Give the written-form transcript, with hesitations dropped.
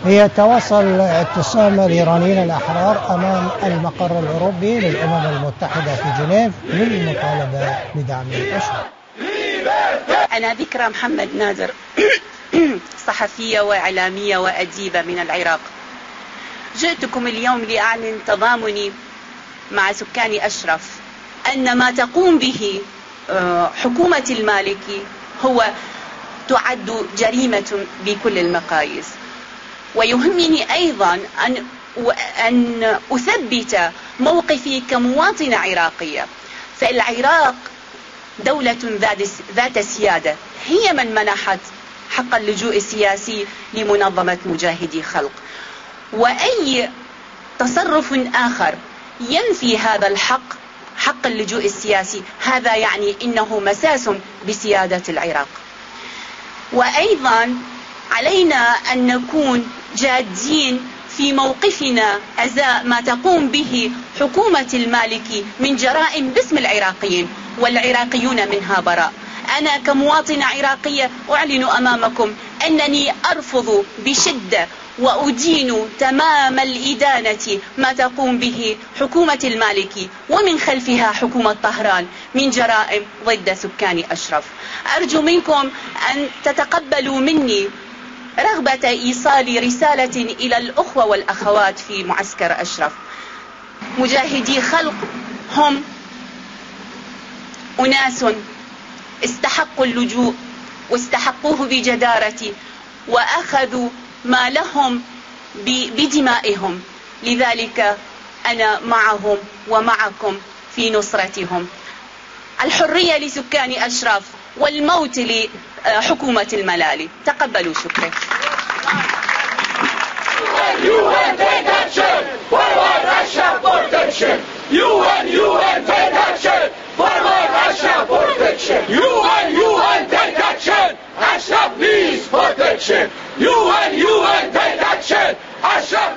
هي تواصل اعتصام الإيرانيين الأحرار أمام المقر الأوروبي للأمم المتحدة في جنيف للمطالبة بدعم الأشرف. أنا ذكرى محمد نادر، صحفية وإعلامية وأديبة من العراق. جئتكم اليوم لأعلن تضامني مع سكان أشرف أن ما تقوم به حكومة المالكي هو تعد جريمة بكل المقاييس. ويهمني أيضا أن أثبت موقفي كمواطنة عراقية. فالعراق دولة ذات سيادة، هي من منحت حق اللجوء السياسي لمنظمة مجاهدي خلق، وأي تصرف آخر ينفي هذا الحق، حق اللجوء السياسي، هذا يعني إنه مساس بسيادة العراق. وأيضا علينا أن نكون جادين في موقفنا أزاء ما تقوم به حكومة المالكي من جرائم باسم العراقيين، والعراقيون منها براء. أنا كمواطنة عراقية أعلن أمامكم أنني أرفض بشدة وأدين تمام الإدانة ما تقوم به حكومة المالكي ومن خلفها حكومة طهران من جرائم ضد سكان أشرف. أرجو منكم أن تتقبلوا مني رغبة إيصال رسالة إلى الأخوة والأخوات في معسكر أشرف. مجاهدي خلق هم أناس استحقوا اللجوء واستحقوه بجدارة، وأخذوا ما لهم بدمائهم، لذلك أنا معهم ومعكم في نصرتهم. الحرية لسكان أشرف والموت لحكومة الملالي. تقبلوا شكرا. UN take action! Forward Russia protection! UN take action! Forward Russia protection! UN take action! Ashraf needs protection! UN take action! Ashraf